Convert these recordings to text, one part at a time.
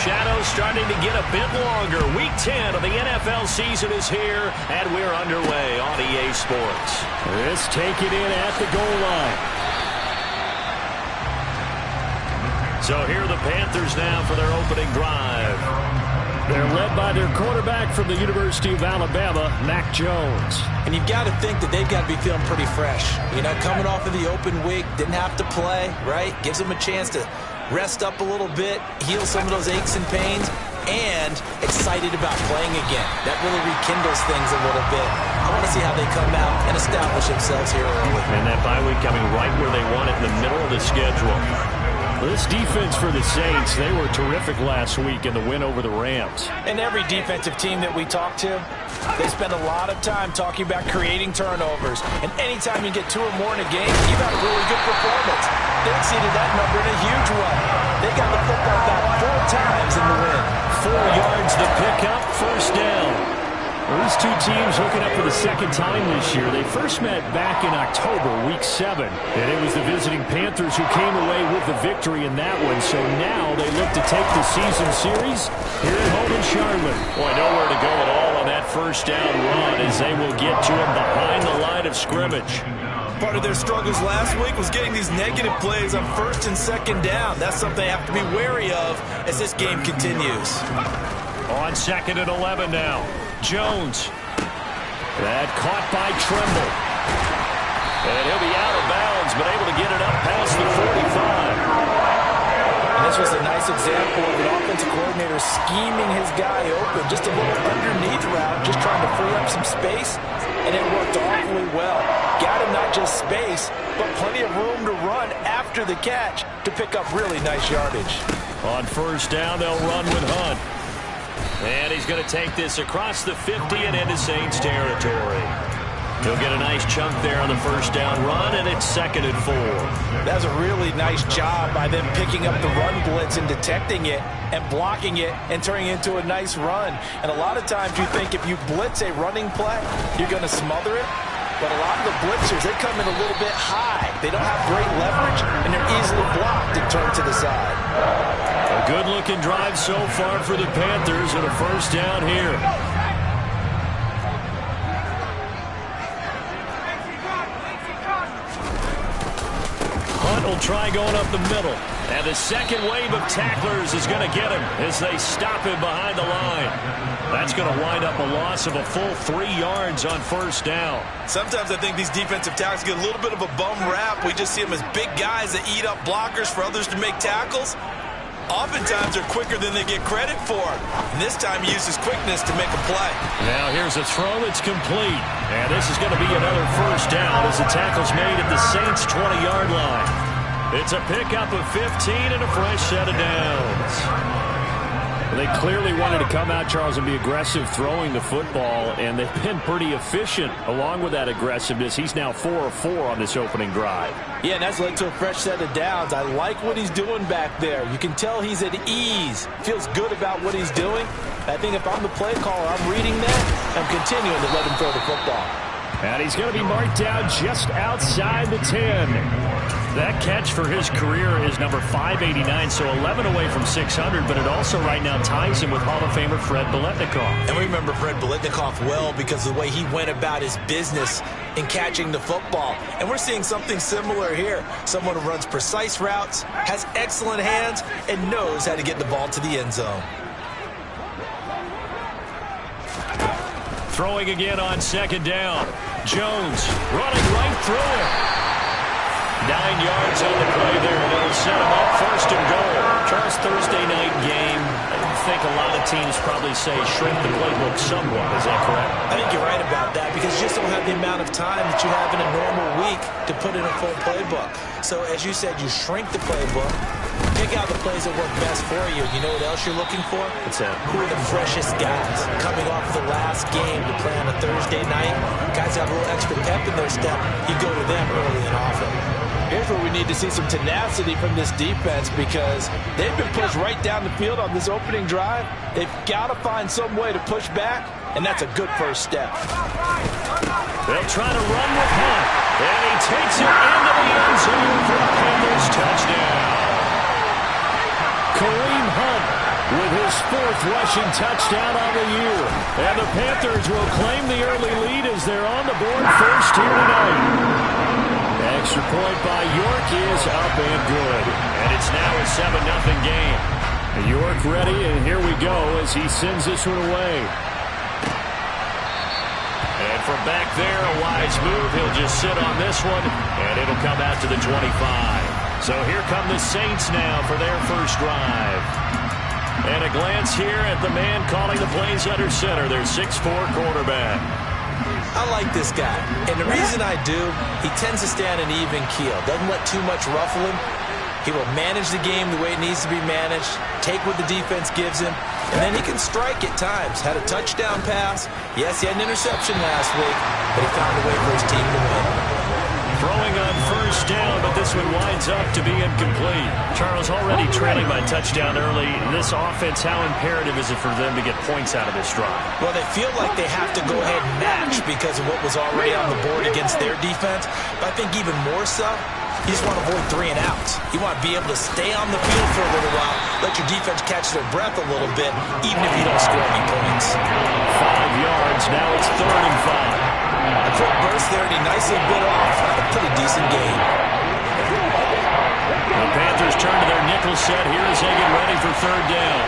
shadows starting to get a bit longer. Week 10 of the NFL season is here, and we're underway on EA Sports. Let's take it in at the goal line. So here are the Panthers now for their opening drive. They're led by their quarterback from the University of Alabama, Mac Jones. And you've got to think that they've got to be feeling pretty fresh. You know, coming off of the open week, didn't have to play, right? Gives them a chance to rest up a little bit, heal some of those aches and pains, and excited about playing again. That really rekindles things a little bit. I want to see how they come out and establish themselves here early. And that bye week coming right where they want it, in the middle of the schedule. This defense for the Saints, they were terrific last week in the win over the Rams. And every defensive team that we talk to, they spend a lot of time talking about creating turnovers. And anytime you get 2 or more in a game, you've had a really good performance. They exceeded that number in a huge way. They got the football back 4 times in the win. 4 yards to pick up, first down. Well, these two teams hooking up for the second time this year. They first met back in October, Week 7. And it was the visiting Panthers who came away with the victory in that one. So now they look to take the season series here at home in Charlotte. Boy, nowhere to go at all on that first down run as they will get to him behind the line of scrimmage. Part of their struggles last week was getting these negative plays on first and second down. That's something they have to be wary of as this game continues. On 2nd and 11 now. Jones. That caught by Tremble. And he'll be out of bounds, but able to get it up past the 45. And this was a nice example of an offensive coordinator scheming his guy open. Just a little underneath route, just trying to free up some space, and it worked awfully well. Got him not just space, but plenty of room to run after the catch to pick up really nice yardage. On first down, they'll run with Hunt. And he's going to take this across the 50 and into Saints territory. He'll get a nice chunk there on the first down run, and it's 2nd and 4. That's a really nice job by them picking up the run blitz and detecting it and blocking it and turning it into a nice run. And a lot of times you think if you blitz a running play, you're going to smother it. But a lot of the blitzers, they come in a little bit high. They don't have great leverage, and they're easily blocked and turned to the side. A good-looking drive so far for the Panthers and a first down here. Hunt will try going up the middle. And the second wave of tacklers is going to get him as they stop him behind the line. That's going to wind up a loss of a full 3 yards on first down. Sometimes I think these defensive tackles get a little bit of a bum rap. We just see them as big guys that eat up blockers for others to make tackles. Oftentimes they're quicker than they get credit for. And this time he uses quickness to make a play. Now here's a throw that's complete. And this is going to be another first down as the tackle's made at the Saints' 20-yard line. It's a pickup of 15 and a fresh set of downs. They clearly wanted to come out, Charles, and be aggressive throwing the football, and they've been pretty efficient along with that aggressiveness. He's now 4 of 4 on this opening drive. Yeah, and that's led to a fresh set of downs. I like what he's doing back there. You can tell he's at ease. Feels good about what he's doing. I think if I'm the play caller, I'm reading that. I'm continuing to let him throw the football. And he's going to be marked down just outside the 10. That catch for his career is number 589, so 11 away from 600, but it also right now ties him with Hall of Famer Fred Biletnikoff. And we remember Fred Biletnikoff well because of the way he went about his business in catching the football. And we're seeing something similar here. Someone who runs precise routes, has excellent hands, and knows how to get the ball to the end zone. Throwing again on second down. Jones running right through it. 9 yards on the play there, and it'll set him up first and goal. Charles, Thursday night game, I think a lot of teams probably say shrink the playbook somewhat. Is that correct? I think you're right about that because you just don't have the amount of time that you have in a normal week to put in a full playbook. So as you said, you shrink the playbook, pick out the plays that work best for you. You know what else you're looking for? What's that? Who are the freshest guys coming off the last game to play on a Thursday night? Guys have a little extra pep in their step. You go to them early and often. Here's where we need to see some tenacity from this defense because they've been pushed right down the field on this opening drive. They've got to find some way to push back, and that's a good first step. They'll try to run with Hunt, and he takes it into the end zone for the Panthers touchdown. Kareem Hunt with his 4th rushing touchdown on the year. And the Panthers will claim the early lead as they're on the board first here tonight. Extra point by York is up and good. And it's now a 7-0 game. York ready, and here we go as he sends this one away. And from back there, a wise move. He'll just sit on this one, and it'll come out to the 25. So here come the Saints now for their first drive. And a glance here at the man calling the plays under center, their 6'4" quarterback. I like this guy, and the reason I do, he tends to stay on an even keel. Doesn't let too much ruffle him. He will manage the game the way it needs to be managed, take what the defense gives him, and then he can strike at times. Had a touchdown pass. Yes, he had an interception last week, but he found a way for his team to win. Throwing on first down, but this one winds up to be incomplete. Charles, already trailing by touchdown early. This offense, how imperative is it for them to get points out of this drive? Well, they feel like they have to go ahead and match because of what was already on the board against their defense. But I think even more so, you just want to avoid 3 and outs. You want to be able to stay on the field for a little while, let your defense catch their breath a little bit, even if you don't score any points. 5 yards, now it's 3rd and 5. A quick burst there, and he nicely bit off a pretty decent gain. The Panthers turn to their nickel set here as they get ready for 3rd down.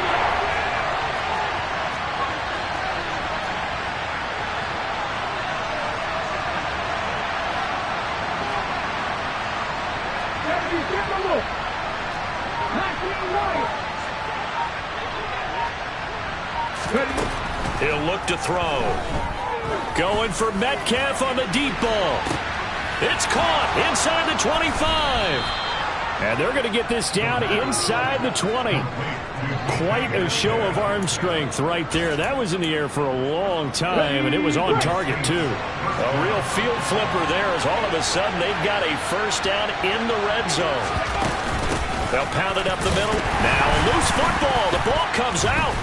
He'll look to throw. Going for Metcalf on the deep ball. It's caught inside the 25. And they're going to get this down inside the 20. Quite a show of arm strength right there. That was in the air for a long time, and it was on target, too. A real field flipper there as all of a sudden they've got a first down in the red zone. They'll pound it up the middle. Now a loose football. The ball comes out.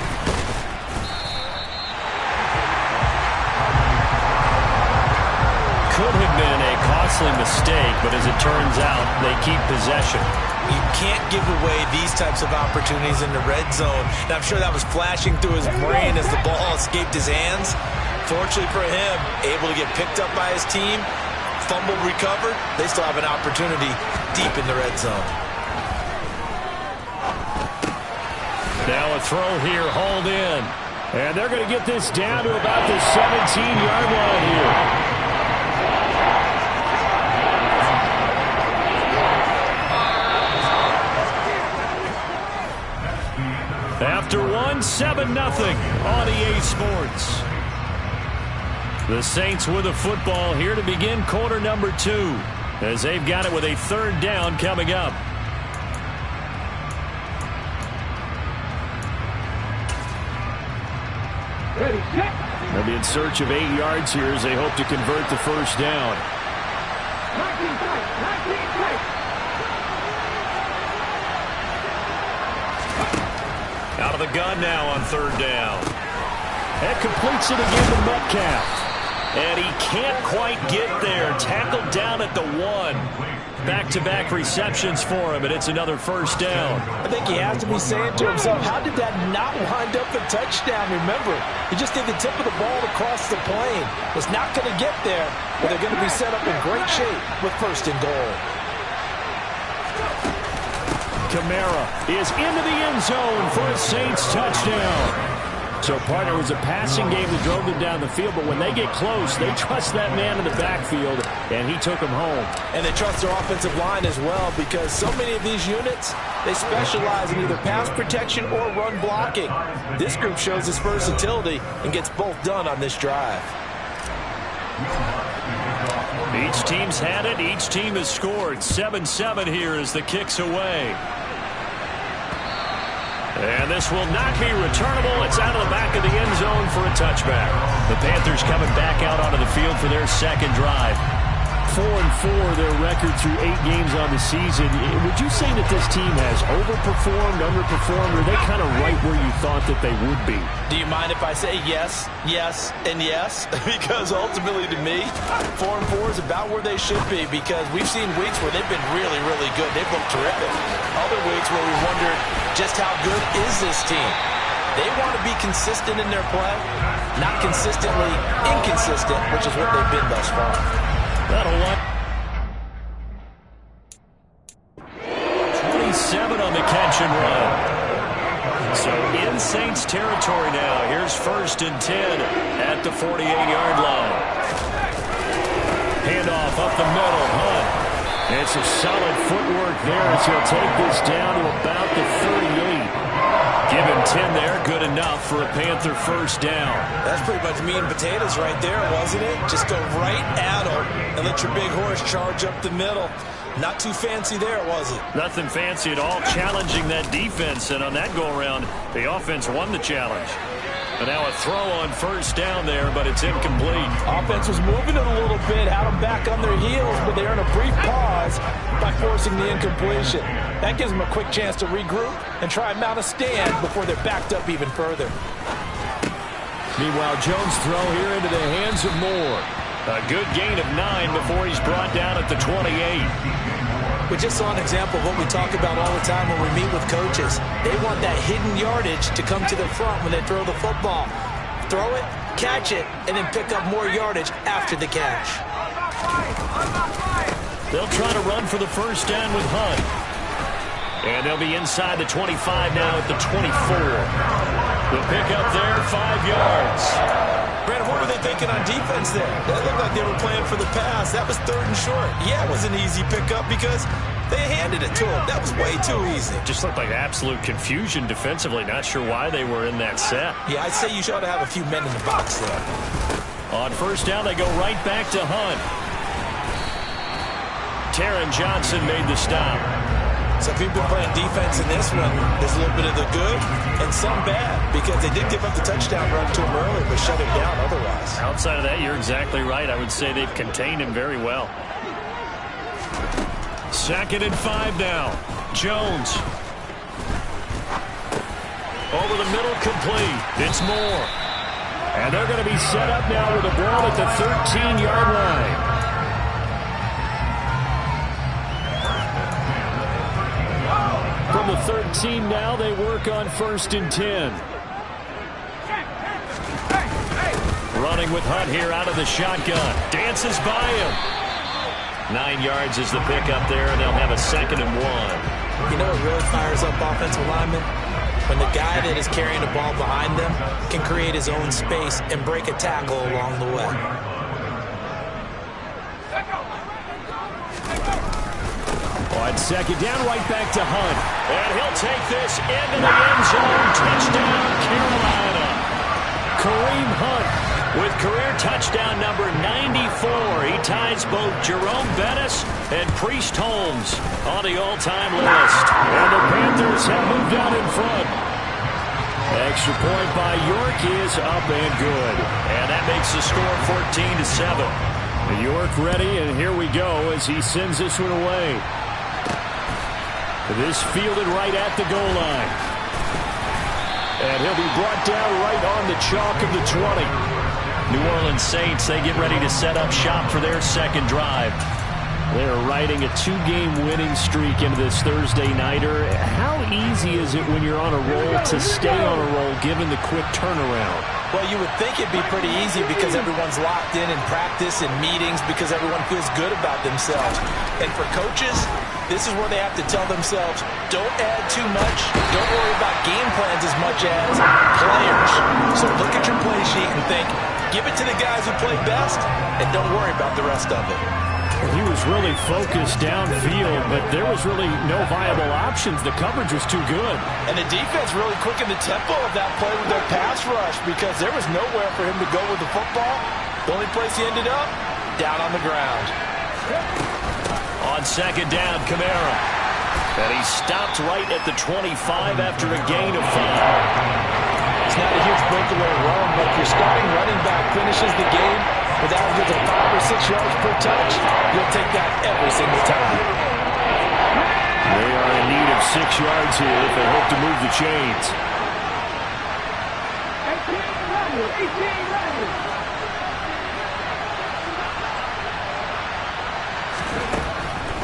Could have been a costly mistake, but as it turns out, they keep possession. You can't give away these types of opportunities in the red zone. Now, I'm sure that was flashing through his brain as the ball escaped his hands. Fortunately for him, able to get picked up by his team, fumble recovered. They still have an opportunity deep in the red zone. Now a throw here, hauled in. And they're going to get this down to about the 17-yard line here. After 7-0 on EA Sports. The Saints with a football here to begin quarter number 2 as they've got it with a 3rd down coming up. They'll be in search of 8 yards here as they hope to convert the first down. Out of the gun now on 3rd down. That completes it again to Metcalf. And he can't quite get there. Tackled down at the 1. Back-to-back receptions for him, and it's another first down. I think he has to be saying to himself, how did that not wind up a touchdown? Remember, he just did the tip of the ball across the plane. Was not going to get there, but they're going to be set up in great shape with 1st and goal. Kamara is into the end zone for a Saints touchdown. So, partner, it was a passing game that drove them down the field, but when they get close, they trust that man in the backfield, and he took them home. And they trust their offensive line as well, because so many of these units, they specialize in either pass protection or run blocking. This group shows its versatility and gets both done on this drive. Each team's had it. Each team has scored. 7-7 here as the kick's away. And this will not be returnable. It's out of the back of the end zone for a touchback. The Panthers coming back out onto the field for their 2nd drive. 4-4, their record through 8 games on the season. Would you say that this team has overperformed, underperformed, or are they kind of right where you thought that they would be? Do you mind if I say yes, yes, and yes? Because ultimately to me, 4-4 is about where they should be, because we've seen weeks where they've been really, really good. They've looked terrific. Other weeks where we wondered, just how good is this team. They want to be consistent in their play, not consistently inconsistent, which is what they've been thus far. That'll one. 27 on the catch and run. So in Saints territory now. Here's 1st and 10 at the 48-yard line. Handoff up the middle. Hunt. It's a solid footwork there as he'll take this down to about the 38. Give him 10 there. Good enough for a Panther first down. That's pretty much meat and potatoes right there, wasn't it? Just go right at him and let your big horse charge up the middle. Not too fancy there, was it? Nothing fancy at all, challenging that defense. And on that go-around, the offense won the challenge. But now a throw on first down there, but it's incomplete. Offense was moving it a little bit, had them back on their heels, but they earned a brief pause by forcing the incompletion. That gives them a quick chance to regroup and try and mount a stand before they're backed up even further. Meanwhile, Jones' throw here into the hands of Moore. A good gain of 9 before he's brought down at the 28. We just saw an example of what we talk about all the time when we meet with coaches. They want that hidden yardage to come to the front when they throw the football. Throw it, catch it, and then pick up more yardage after the catch. They'll try to run for the first down with Hunt. And they'll be inside the 25 now at the 24. The pickup there, 5 yards. Brandon, what were they thinking on defense there? That looked like they were playing for the pass. That was 3rd and short. Yeah, it was an easy pickup because they handed it to him. That was way too easy. Just looked like absolute confusion defensively. Not sure why they were in that set. Yeah, I'd say you should have a few men in the box there. On first down, they go right back to Hunt. Taron Johnson made the stop. So if you've been playing defense in this one, there's a little bit of the good and some bad because they did give up the touchdown run to him earlier but shut him down otherwise. Outside of that, you're exactly right. I would say they've contained him very well. 2nd and 5 now. Jones. Over the middle, complete. It's Moore. And they're going to be set up now with a ball at the 13-yard line. From the 13 now, they work on 1st and 10. Running with Hunt here out of the shotgun. Dances by him. 9 yards is the pickup there, and they'll have a 2nd and 1. You know what really fires up offensive linemen? When the guy that is carrying the ball behind them can create his own space and break a tackle along the way. On 2nd down, right back to Hunt. And he'll take this into the end zone. Touchdown, Carolina. Kareem Hunt with career touchdown number 94. He ties both Jerome Bettis and Priest Holmes on the all-time list. And the Panthers have moved out in front. Extra point by York is up and good. And that makes the score 14-7. York ready, and here we go as he sends this one away. This fielded right at the goal line. And he'll be brought down right on the chalk of the 20. New Orleans Saints, they get ready to set up shop for their 2nd drive. They're riding a 2-game winning streak into this Thursday nighter. How easy is it when you're on a roll to stay on a roll given the quick turnaround? Well, you would think it'd be pretty easy because everyone's locked in practice and meetings because everyone feels good about themselves. And for coaches, this is where they have to tell themselves, don't add too much. Don't worry about game plans as much as players. So look at your play sheet and think, give it to the guys who play best and don't worry about the rest of it. He was really focused downfield, but there was really no viable options. The coverage was too good. And the defense really quickened the tempo of that play with their pass rush because there was nowhere for him to go with the football. The only place he ended up, down on the ground. On 2nd down, Kamara. And he stopped right at the 25 after a gain of 5. It's not a huge breakaway run, but if your starting running back finishes the game with averages of 5 or 6 yards per touch, you'll take that every single time. They are in need of 6 yards here if they hope to move the chains.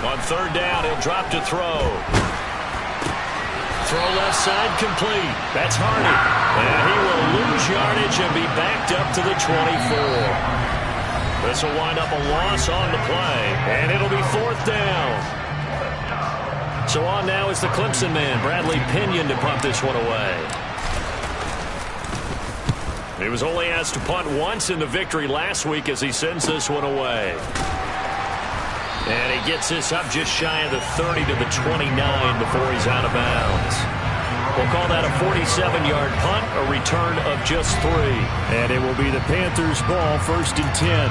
On 3rd down, he'll drop to throw. throw left side complete. That's Hardy. And he will lose yardage and be backed up to the 24. This will wind up a loss on the play, and it'll be 4th down. So on now is the Clemson man, Bradley Pinion, to punt this one away. He was only asked to punt once in the victory last week as he sends this one away. And he gets this up just shy of the 30 to the 29 before he's out of bounds. We'll call that a 47-yard punt, a return of just 3. And it will be the Panthers' ball, 1st and 10.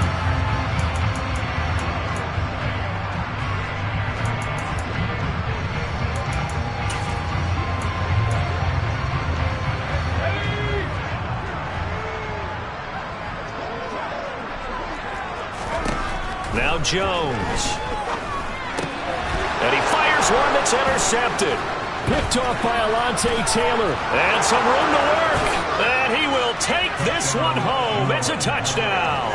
Now Jones. And he fires one that's intercepted. Picked off by Alontae Taylor. And some room to work. And he will take this one home. It's a touchdown.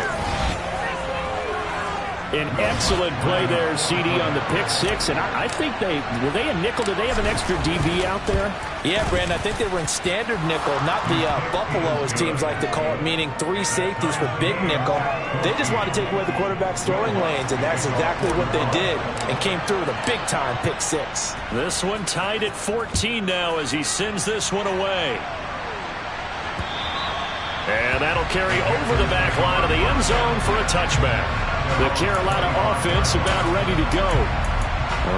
An excellent play there, CD, on the pick 6. And I think were they in nickel? Did they have an extra DB out there? Yeah, Brandon, I think they were in standard nickel, not the Buffalo, as teams like to call it, meaning 3 safeties for big nickel. They just wanted to take away the quarterback's throwing lanes, and that's exactly what they did, and came through with a big-time pick 6. This one tied at 14 now as he sends this one away. And that'll carry over the back line of the end zone for a touchback. The Carolina offense about ready to go.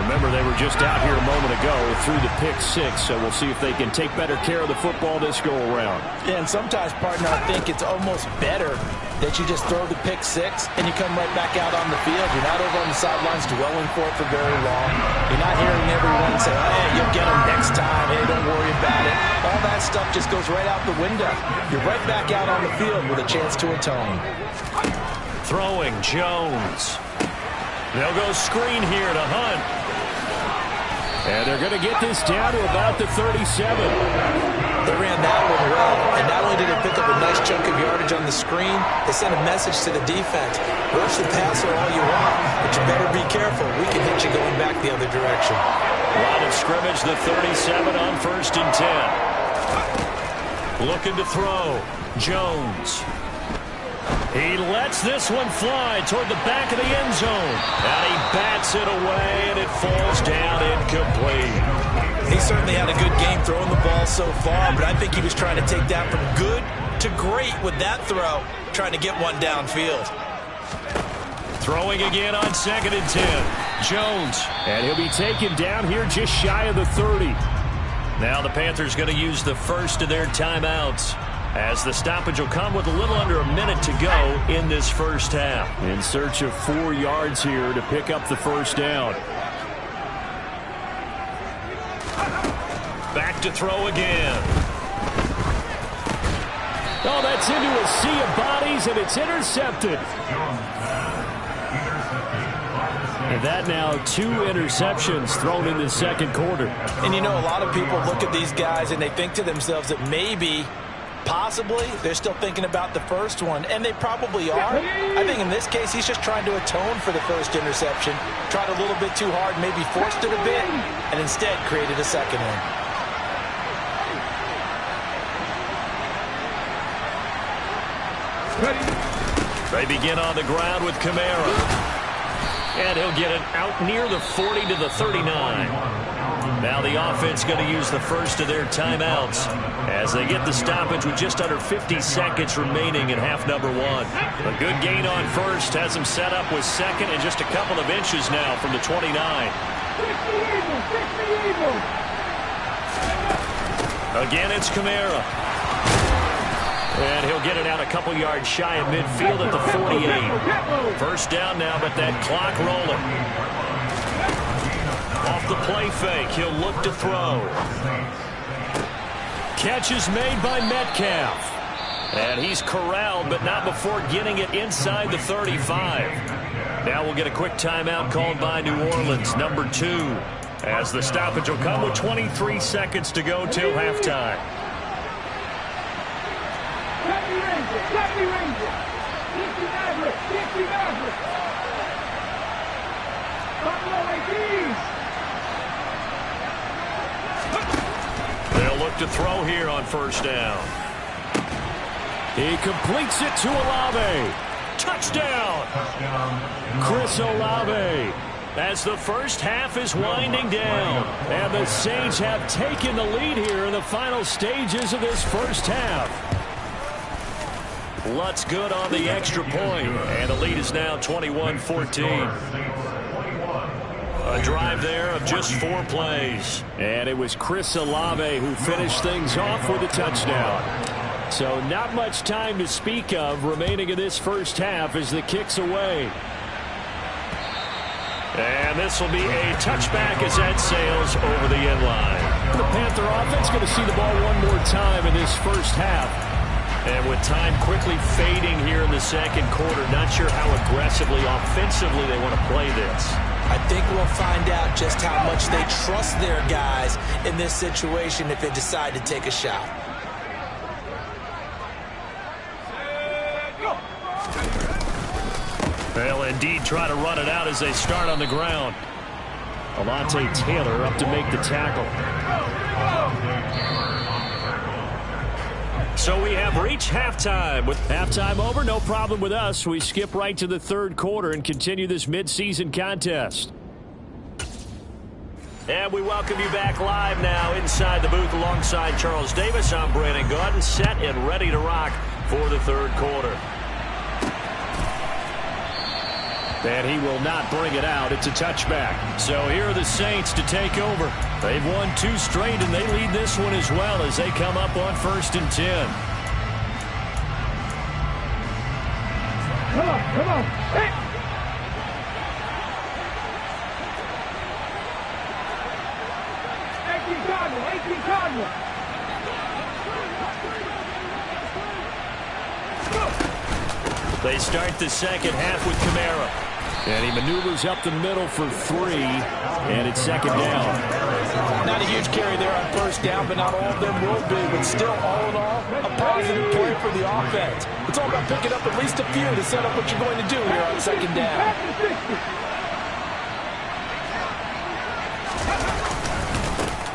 Remember, they were just out here a moment ago through the pick 6, so we'll see if they can take better care of the football this go around. Yeah, and sometimes, partner, I think it's almost better that you just throw the pick 6 and you come right back out on the field. You're not over on the sidelines dwelling for it for very long. You're not hearing everyone say, oh, hey, you'll get them next time. Hey, don't worry about it. All that stuff just goes right out the window. You're right back out on the field with a chance to atone. Throwing Jones. They'll go screen here to Hunt. And they're going to get this down to about the 37. They ran that one well, and not only did it pick up a nice chunk of yardage on the screen, they sent a message to the defense. Rush the passer all you want, but you better be careful. We can hit you going back the other direction. Line of scrimmage, the 37 on 1st and 10. Looking to throw. Jones. He lets this one fly toward the back of the end zone. And he bats it away, and it falls down incomplete. He certainly had a good game throwing the ball so far, but I think he was trying to take that from good to great with that throw, trying to get one downfield. Throwing again on 2nd and 10. Jones. And he'll be taken down here just shy of the 30. Now the Panthers going to use the first of their timeouts, as the stoppage will come with a little under a minute to go in this first half. In search of 4 yards here to pick up the first down. Back to throw again. Oh, that's into a sea of bodies, and it's intercepted. And that now 2 interceptions thrown in the second quarter. And you know, a lot of people look at these guys and they think to themselves that maybe, possibly, they're still thinking about the first one, and they probably are. I think in this case, he's just trying to atone for the first interception, tried a little bit too hard, maybe forced it a bit, and instead created a second one. They begin on the ground with Kamara. And he'll get it out near the 40 to the 39. Now the offense going to use the first of their timeouts as they get the stoppage with just under 50 seconds remaining in half number 1. A good gain on first has them set up with second and just a couple of inches now from the 29. Again, it's Kamara. And he'll get it out a couple yards shy of midfield at the 48. First down now, but that clock rolling. Off the play fake, he'll look to throw. Catch is made by Metcalf. And he's corralled, but not before getting it inside the 35. Now we'll get a quick timeout called by New Orleans, number 2. As the stoppage will come with 23 seconds to go till halftime. look to throw here on first down. He completes it to Olave. Touchdown! Chris Olave. As the first half is winding down. And the Saints have taken the lead here in the final stages of this first half. Lutz good on the extra point, and the lead is now 21-14. A drive there of just 4 plays. And it was Chris Olave who finished things off with a touchdown. So not much time to speak of remaining in this first half as the kick's away. And this will be a touchback as that sails over the end line. The Panther offense going to see the ball one more time in this first half. And with time quickly fading here in the second quarter, not sure how aggressively, offensively they want to play this. I think we'll find out just how much they trust their guys in this situation if they decide to take a shot. They'll indeed try to run it out as they start on the ground. Alontae Taylor up to make the tackle. So we have reached halftime. With halftime over, no problem with us. We skip right to the third quarter and continue this midseason contest. And we welcome you back live now inside the booth alongside Charles Davis. I'm Brandon Gaudin, set and ready to rock for the third quarter. And he will not bring it out. It's a touchback. So here are the Saints to take over. They've won 2 straight, and they lead this one as well as they come up on 1st and 10. Come on. Hey. 18 Cardinal. They start the second half with Kamara. And he maneuvers up the middle for 3, and it's second down. Not a huge carry there on first down, but not all of them will be. But still, all in all, a positive play for the offense. It's all about picking up at least a few to set up what you're going to do here on second down.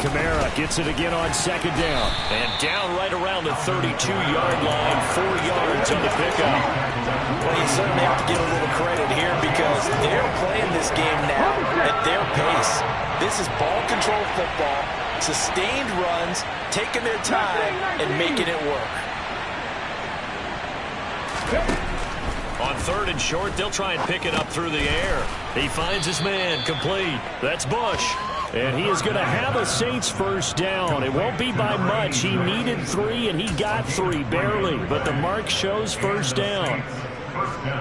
Kamara gets it again on second down. And down right around the 32-yard line, 4 yards on the pickup. Well, you certainly have to give a little credit here because they're playing this game now at their pace. This is ball control football, sustained runs, taking their time, and making it work. On 3rd and short, they'll try and pick it up through the air. He finds his man, complete. That's Bush. And he is going to have a Saints first down. It won't be by much. He needed 3, and he got 3, barely. But the mark shows first down.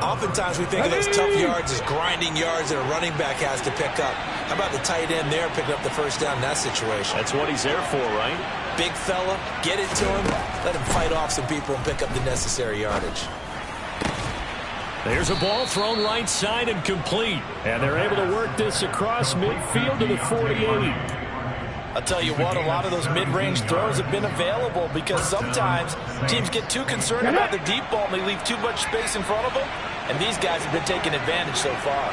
Oftentimes we think of those tough yards as grinding yards that a running back has to pick up. How about the tight end there picking up the first down in that situation? That's what he's there for, right? Big fella, get it to him, let him fight off some people and pick up the necessary yardage. There's a ball thrown right side and complete. And they're able to work this across midfield to the 48. I'll tell you what, a lot of those mid-range throws have been available because sometimes teams get too concerned about the deep ball and they leave too much space in front of them. And these guys have been taking advantage so far.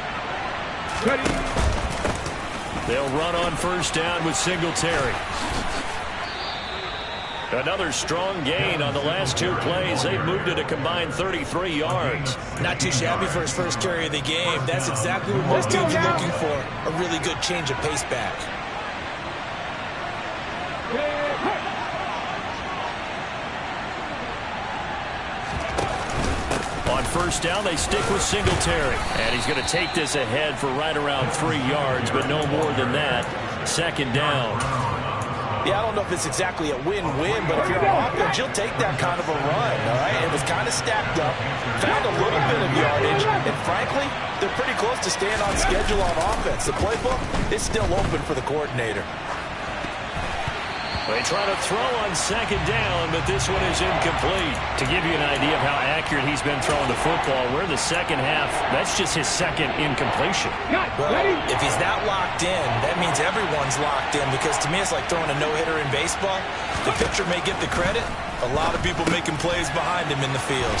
They'll run on first down with Singletary. Another strong gain on the last 2 plays. They've moved it a combined 33 yards. Not too shabby for his first carry of the game. That's exactly what most teams are looking for, a really good change of pace back. On first down, they stick with Singletary. And he's going to take this ahead for right around 3 yards, but no more than that. Second down. Yeah, I don't know if it's exactly a win-win, but if you're on offense, you'll take that kind of a run, all right? It was kind of stacked up, found a little bit of yardage, and frankly, they're pretty close to staying on schedule on offense. The playbook is still open for the coordinator. They try to throw on second down, but this one is incomplete. To give you an idea of how accurate he's been throwing the football, we're in the second half. That's just his second incompletion. Well, if he's not locked in, that means everyone's locked in because to me it's like throwing a no-hitter in baseball. The pitcher may get the credit. A lot of people making plays behind him in the field.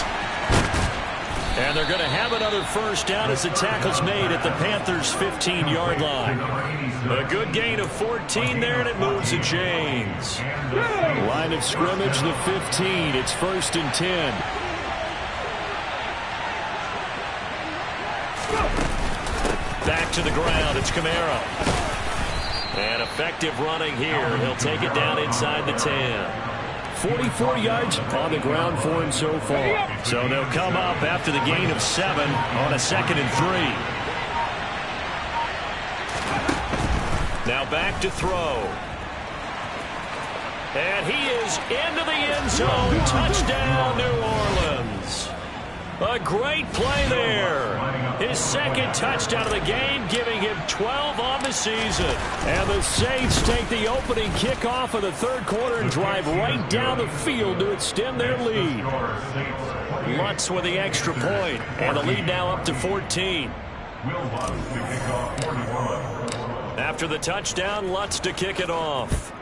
And they're going to have another first down as the tackle's made at the Panthers' 15-yard line. A good gain of 14 there, and it moves the chains. Line of scrimmage, the 15. It's 1st and 10. Back to the ground. It's Kamara. And effective running here. He'll take it down inside the 10. 44 yards on the ground for him so far. So they'll come up after the gain of 7 on a 2nd and 3. Now back to throw. And he is into the end zone. Touchdown, New Orleans. A great play there. His 2nd touchdown of the game, giving him 12 on the season. And the Saints take the opening kickoff of the 3rd quarter and drive right down the field to extend their lead. Lutz with the extra point, and the lead now up to 14. After the touchdown, Lutz to kick it off.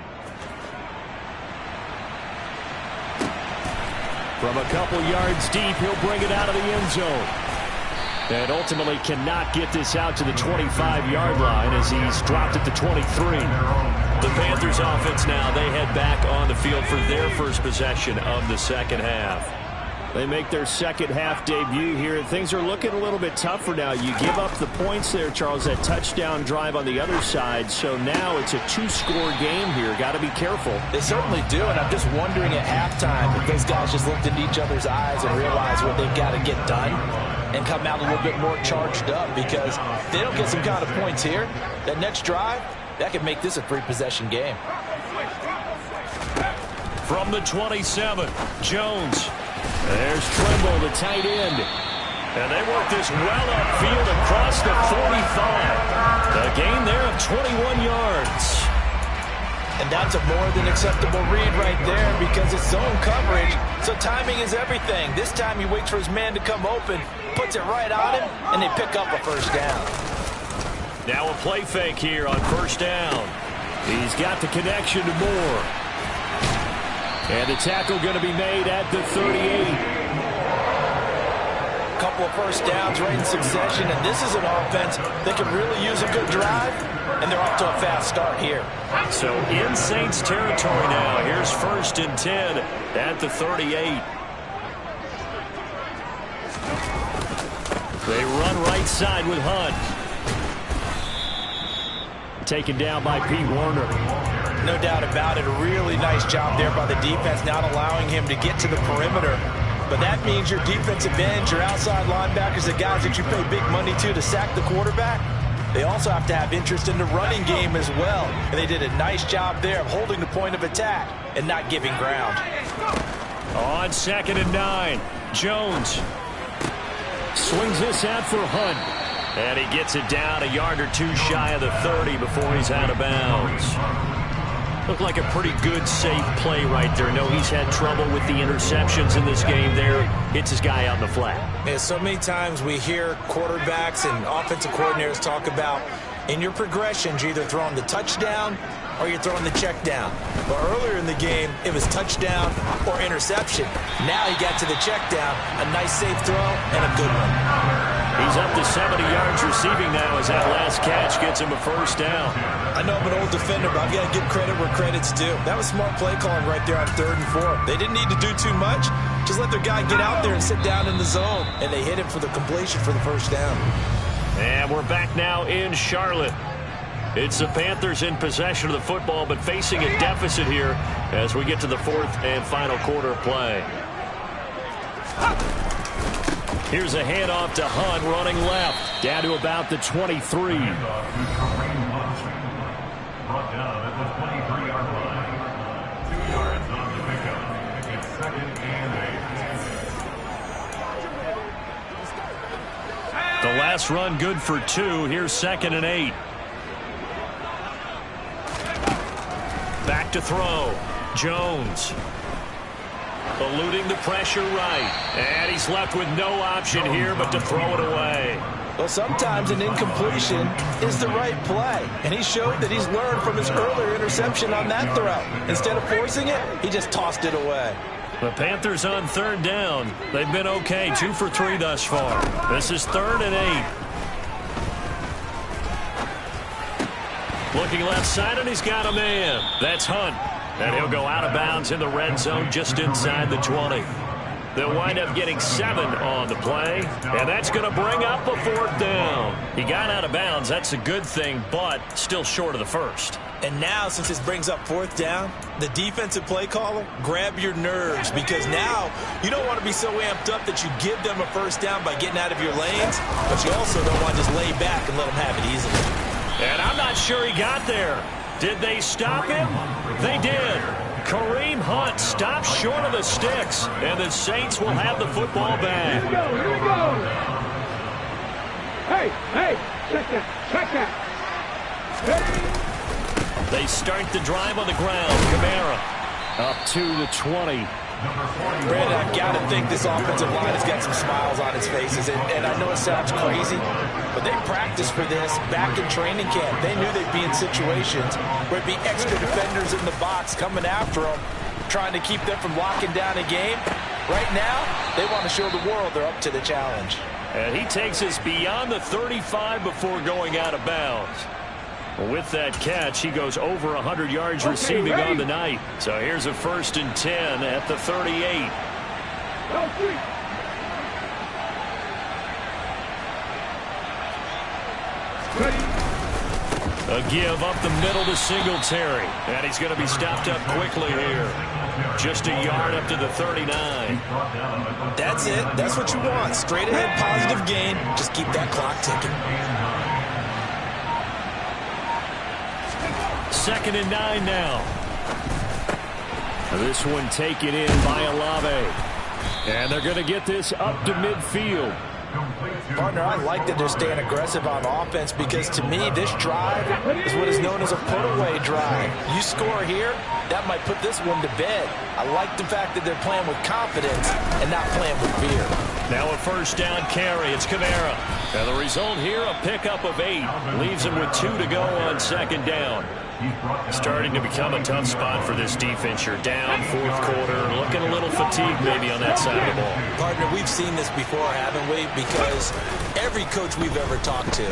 From a couple yards deep, he'll bring it out of the end zone. And ultimately cannot get this out to the 25-yard line as he's dropped at the 23. The Panthers offense now, they head back on the field for their first possession of the 2nd half. They make their 2nd half debut here. Things are looking a little bit tougher now. You give up the points there, Charles, that touchdown drive on the other side. So now it's a 2-score game here. Got to be careful. They certainly do, and I'm just wondering at halftime if those guys just looked into each other's eyes and realized what they've got to get done and come out a little bit more charged up, because if they don't get some kind of points here, that next drive, that could make this a 3-possession game. From the 27, Jones. There's Trimble, the tight end. And they work this well upfield across the 45. A gain there of 21 yards. And that's a more than acceptable read right there, because it's zone coverage, so timing is everything. This time he waits for his man to come open, puts it right on him, and they pick up a first down. Now a play fake here on 1st down. He's got the connection to Moore. And the tackle going to be made at the 38. Couple of first downs right in succession, and this is an offense that can really use a good drive, and they're off to a fast start here. So in Saints territory now. Here's 1st and 10 at the 38. They run right side with Hunt. Taken down by Pete Werner. No doubt about it. A really nice job there by the defense, not allowing him to get to the perimeter. But that means your defensive ends, your outside linebackers, the guys that you pay big money to sack the quarterback, they also have to have interest in the running game as well. And they did a nice job there of holding the point of attack and not giving ground. On 2nd and 9, Jones swings this out for Hunt. And he gets it down a yard or 2 shy of the 30 before he's out of bounds. Looked like a pretty good, safe play right there. No, he's had trouble with the interceptions in this game there. Hits his guy out in the flat. Yeah, so many times we hear quarterbacks and offensive coordinators talk about in your progressions, you're either throwing the touchdown or you're throwing the check down. But earlier in the game, it was touchdown or interception. Now he got to the check down, a nice safe throw, and a good one. He's up to 70 yards receiving now as that last catch gets him a first down. I know I'm an old defender, but I've got to give credit where credit's due. That was smart play calling right there on 3rd and 4. They didn't need to do too much. Just let their guy get out there and sit down in the zone. And they hit him for the completion for the first down. And we're back now in Charlotte. It's the Panthers in possession of the football, but facing a deficit here as we get to the 4th and final quarter of play. Here's a handoff to Hunt running left. Down to about the 23. Brought down at the 23-yard line. 2 yards on the pickup. It's 2nd and 8. The last run good for 2. Here's 2nd and 8. Back to throw. Jones. Eluding the pressure right. And he's left with no option here but to throw it away. Well, sometimes an incompletion is the right play. And he showed that he's learned from his earlier interception on that throw. Instead of forcing it, he just tossed it away. The Panthers on third down. They've been okay, 2 for 3 thus far. This is 3rd and 8. Looking left side, and he's got a man. That's Hunt. And he'll go out of bounds in the red zone just inside the 20. They'll wind up getting 7 on the play, and that's going to bring up a 4th down. He got out of bounds. That's a good thing, but still short of the first. And now, since this brings up 4th down, the defensive play caller, grab your nerves, because now you don't want to be so amped up that you give them a first down by getting out of your lanes, but you also don't want to just lay back and let them have it easily. And I'm not sure he got there. Did they stop him? They did. Kareem Hunt stops short of the sticks, and the Saints will have the football back. Here we go, here we go. Hey, check that. They start the drive on the ground. Kamara up to the 20. Brandon, I've got to think this offensive line has got some smiles on its faces. And I know it sounds crazy, but they practiced for this back in training camp. They knew they'd be in situations where it'd be extra defenders in the box coming after them, trying to keep them from locking down a game. Right now, they want to show the world they're up to the challenge. And he takes us beyond the 35 before going out of bounds. With that catch, he goes over 100 yards receiving on the night. So here's a 1st and 10 at the 38. A give up the middle to Singletary. And he's going to be stopped up quickly here. Just a yard up to the 39. That's it. That's what you want. Straight ahead, positive gain. Just keep that clock ticking. 2nd and 9 now. This one taken in by Olave. And they're going to get this up to midfield. Partner, I like that they're staying aggressive on offense because, to me, this drive is what is known as a put-away drive. You score here, that might put this one to bed. I like the fact that they're playing with confidence and not playing with fear. Now a 1st down carry. It's Kamara. And the result here, a pickup of 8. Leaves him with 2 to go on 2nd down. Starting to become a tough spot for this defense. You're down 4th quarter, looking a little fatigued maybe on that side of the ball. Partner, we've seen this before, haven't we? Because every coach we've ever talked to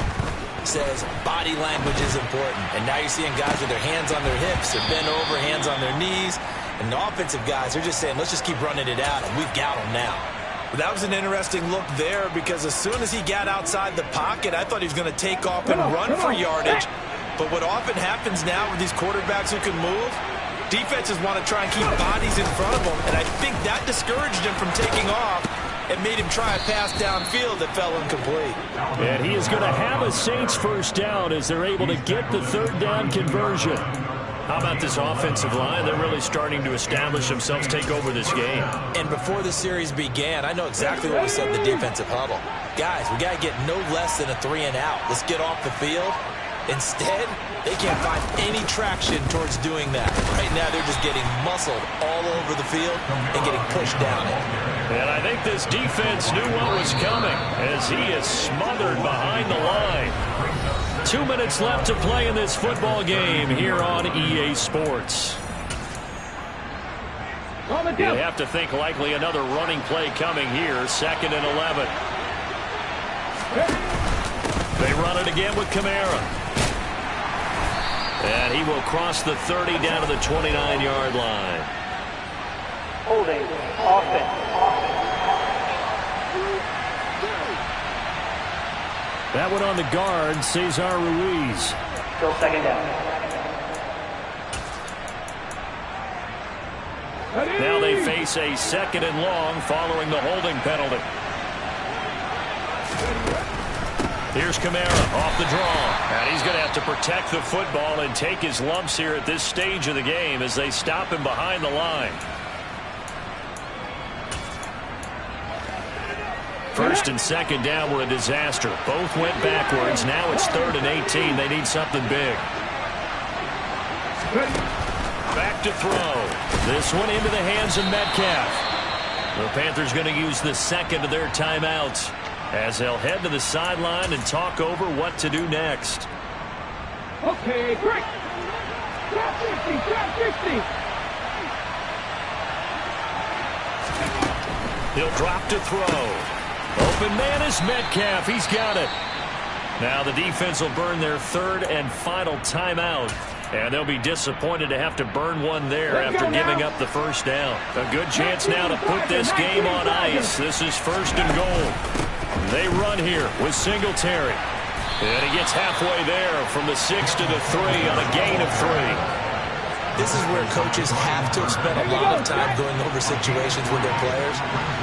says body language is important. And now you're seeing guys with their hands on their hips, they're bent over, hands on their knees. And the offensive guys are just saying, let's just keep running it out, and we've got them now. But that was an interesting look there because as soon as he got outside the pocket, I thought he was going to take off and run for yardage. But what often happens now with these quarterbacks who can move, defenses want to try and keep bodies in front of them. And I think that discouraged him from taking off and made him try a pass downfield that fell incomplete. And he is going to have a Saints 1st down as they're able to get the 3rd down conversion. How about this offensive line? They're really starting to establish themselves, take over this game. And before the series began, I know exactly what we said in the defensive huddle. Guys, we got to get no less than a 3 and out. Let's get off the field. Instead, they can't find any traction towards doing that. Right now, they're just getting muscled all over the field and getting pushed down it. And I think this defense knew what was coming as he is smothered behind the line. 2 minutes left to play in this football game here on EA Sports. You have to think likely another running play coming here. 2nd and 11. They run it again with Kamara. And he will cross the 30 down to the 29-yard line. Holding, offense. That one on the guard, Cesar Ruiz. Still 2nd down. Now they face a 2nd and long following the holding penalty. Here's Kamara off the draw. And he's going to have to protect the football and take his lumps here at this stage of the game as they stop him behind the line. 1st and 2nd down were a disaster. Both went backwards. Now it's 3rd and 18. They need something big. Back to throw. This one into the hands of Metcalf. The Panthers going to use the 2nd of their timeouts as they'll head to the sideline and talk over what to do next. Okay, great. Top 50, top 50. He'll drop to throw. Open man is Metcalf. He's got it. Now the defense will burn their third and final timeout. And they'll be disappointed to have to burn one there after giving up the first down. A good chance now to put this game on ice. This is first and goal. They run here with Singletary. And he gets halfway there from the 6 to the 3 on a gain of 3. This is where coaches have to have spent a lot of time going over situations with their players,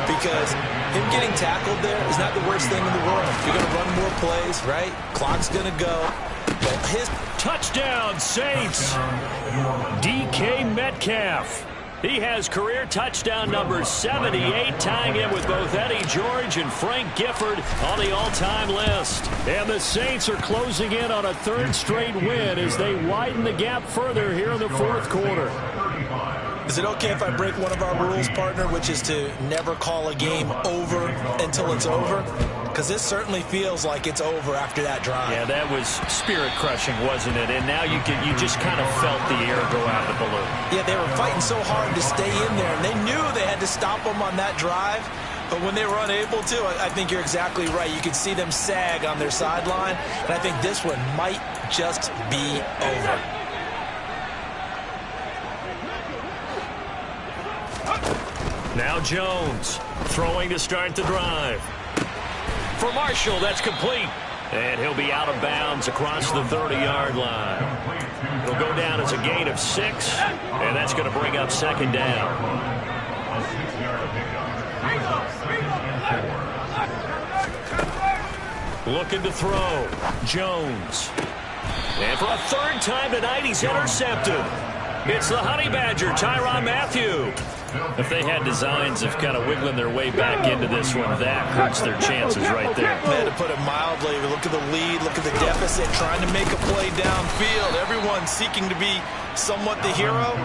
because him getting tackled there is not the worst thing in the world. You're going to run more plays, right? Clock's going to go. But his touchdown, Saints. DK Metcalf. He has career touchdown number 78, tying him with both Eddie George and Frank Gifford on the all-time list. And the Saints are closing in on a third straight win as they widen the gap further here in the fourth quarter. Is it okay if I break one of our rules, partner, which is to never call a game over until it's over? Because this certainly feels like it's over after that drive. Yeah, that was spirit-crushing, wasn't it? And now you just kind of felt the air go out of the balloon. Yeah, they were fighting so hard to stay in there, and they knew they had to stop them on that drive. But when they were unable to, I think you're exactly right. You could see them sag on their sideline, and I think this one might just be over. Now Jones throwing to start the drive. For Marshall, that's complete. And he'll be out of bounds across the 30-yard line. It'll go down as a gain of 6, and that's going to bring up second down. Looking to throw. Jones. And for a third time tonight, he's intercepted. It's the Honey Badger, Tyrann Mathieu. If they had designs of kind of wiggling their way back into this one, that hurts their chances right there. Man, to put it mildly, look at the lead, look at the deficit, trying to make a play downfield. Everyone seeking to be somewhat the hero.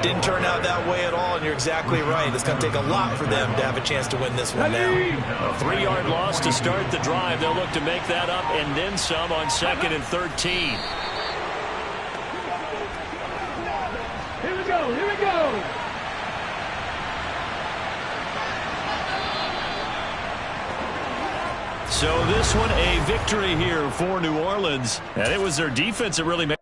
Didn't turn out that way at all, and you're exactly right. It's going to take a lot for them to have a chance to win this one now. A 3-yard loss to start the drive. They'll look to make that up and then some on 2nd and 13. Here we go, here we go. So this one a victory here for New Orleans. And it was their defense that really made